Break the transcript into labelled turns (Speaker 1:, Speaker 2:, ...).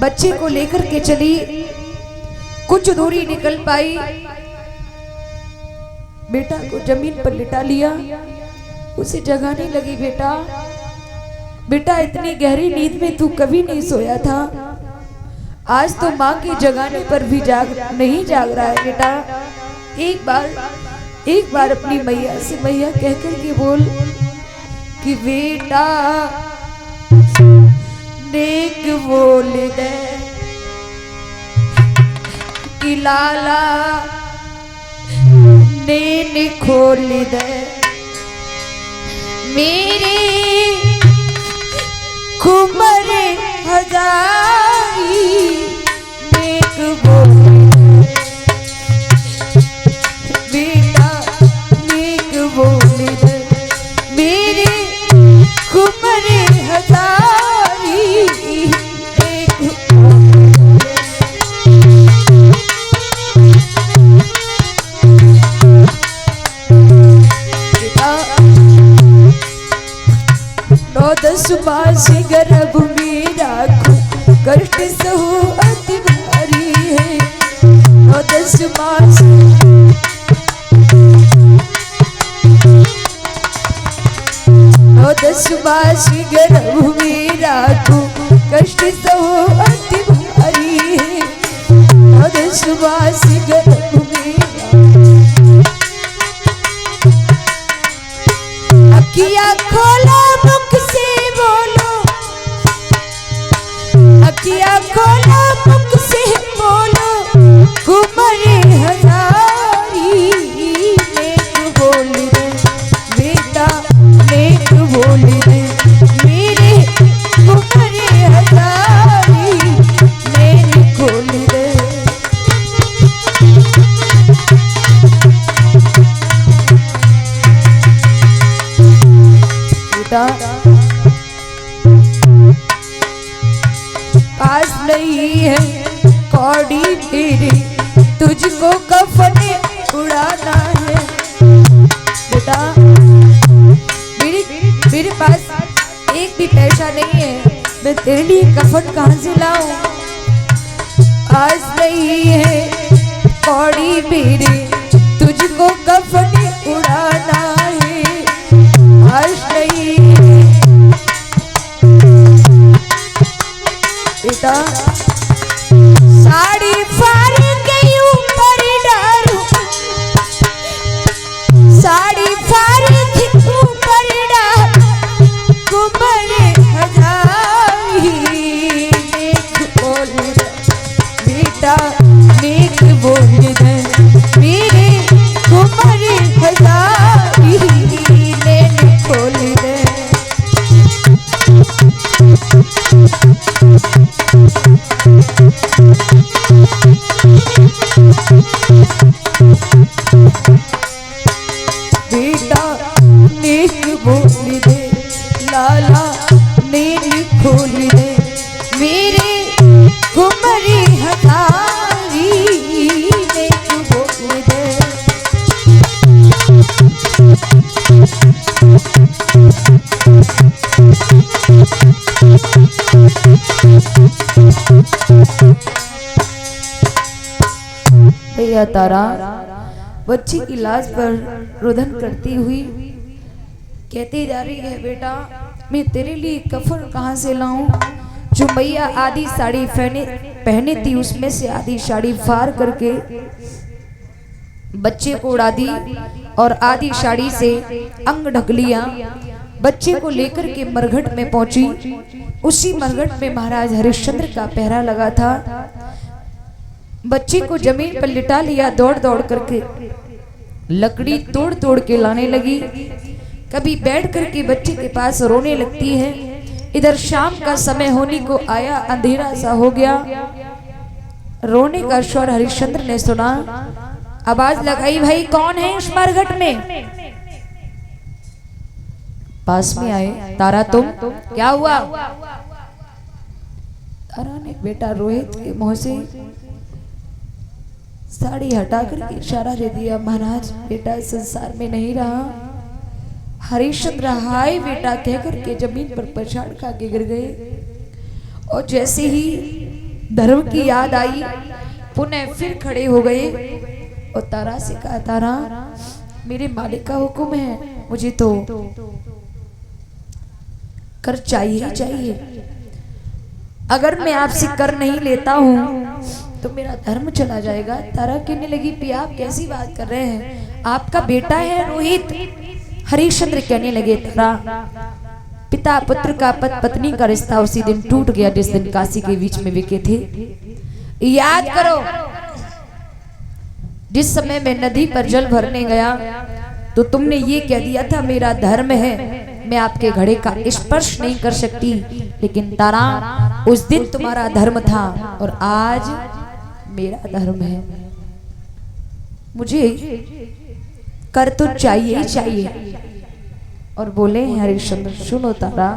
Speaker 1: बच्चे को लेकर के चली। कुछ दूरी निकल पाई, बेटा को जमीन पर लिटा लिया, उसे जगाने लगी। बेटा बेटा इतनी गहरी नींद में तू कभी नहीं सोया था, आज तो माँ के जगाने पर भी नहीं जाग रहा है। बेटा एक बार अपनी मैया से मैया कहकर के बोल कि बेटा नेक बोल दे कि लाला नैन खोल दे मेरे कुमर हजारी नेक बोल बेटा नेक बोल दे मेरे कुमर हजारी नेक नौ दस मास गर्भ में राखो कष्ट सहु अति भारी है। नौ दस मास गर्भ में राखो कष्ट सहु अति भारी है। नौ दस मास गर्भ में अखियाँ खोलो मुख से बोलो, अखियाँ खोलो मुख से बोलो कुमर हजारी नेक बोल दे बेटा नेक बोल दे मेरे कुमर हजारी नेक बोल दे। पास नहीं है कौड़ी तेरे तुझको कफने उड़ाना है। बेटा मेरे पास एक भी पैसा नहीं है, मैं तेरे लिए कफन कहाँ से लाऊं। पास नहीं है कौड़ी मेरे तुझको कफने उड़ाना है। आज नहीं बेटा साड़ी फाड़ के ऊपर डालू, साड़ी फाड़ के ऊपर डाल कुमर हजारी नेक बोल दे बेटा नेक बोल दे मेरे कुमर हजारी नेक बोल दे। बेटा नेक बोल दे लाला नेक खोल दे मेरे कुमर हजारी नेक बोल दे। भैया तारा बच्ची की लाश पर रुदन करती हुई कहती जा रही है बेटा मैं तेरे लिए कफन कहाँ से लाऊं। जो मैया आधी साड़ी पहने थी उसमें से आधी साड़ी फाड़ करके बच्चे को उड़ा दी और आधी साड़ी से अंग ढक लिया। बच्चे को लेकर के मरघट में पहुंची। उसी मरघट में महाराज हरिश्चंद्र का पहरा लगा था। बच्चे को जमीन पर लिटा लिया, दौड़ दौड़ करके लकड़ी तोड़ तोड़ के लाने लगी। कभी बैठ करके बच्चे के पास रोने लगती है। इधर शाम का समय होने को आया, अंधेरा सा हो गया। रोने का स्वर हरिश्चंद्र ने सुना। आवाज लगाई भाई कौन है उस मरघट में। पास में आए। तारा तुम क्या हुआ। तारा ने बेटा रोहित के मुंह से साड़ी हटा कर इशारा दे दिया। महाराज बेटा संसार में नहीं रहा। हरिश्चंद्र हाय बेटा कहकर के जमीन पर पछाड़ खा के गिर गए। और जैसे ही धर्म की याद आई, पुनः फिर खड़े हो गए और तारा से कहा, तारा मेरे मालिक का हुक्म है, मुझे तो कर चाहिए ही चाहिए। अगर मैं आपसे कर नहीं लेता हूं तो मेरा धर्म चला जाएगा। तारा कहने लगी, पिया आप कैसी बात कर रहे हैं, आपका बेटा है रोहित। हरिश्चंद्र कहने लगे, तारा पिता पुत्र का पत्नी का रिश्ता उसी दिन टूट गया जिस दिन काशी के बीच में विके थे। याद करो, जिस समय मैं नदी पर जल भरने गया तो तुमने ये कह दिया था मेरा धर्म है, मैं आपके घड़े का स्पर्श नहीं कर सकती। लेकिन तारा उस दिन तुम्हारा धर्म था और आज मेरा धर्म है, मुझे कर तो चाहिए ही चाहिए। और बोले हरिश्चंद्र, सुनो तारा,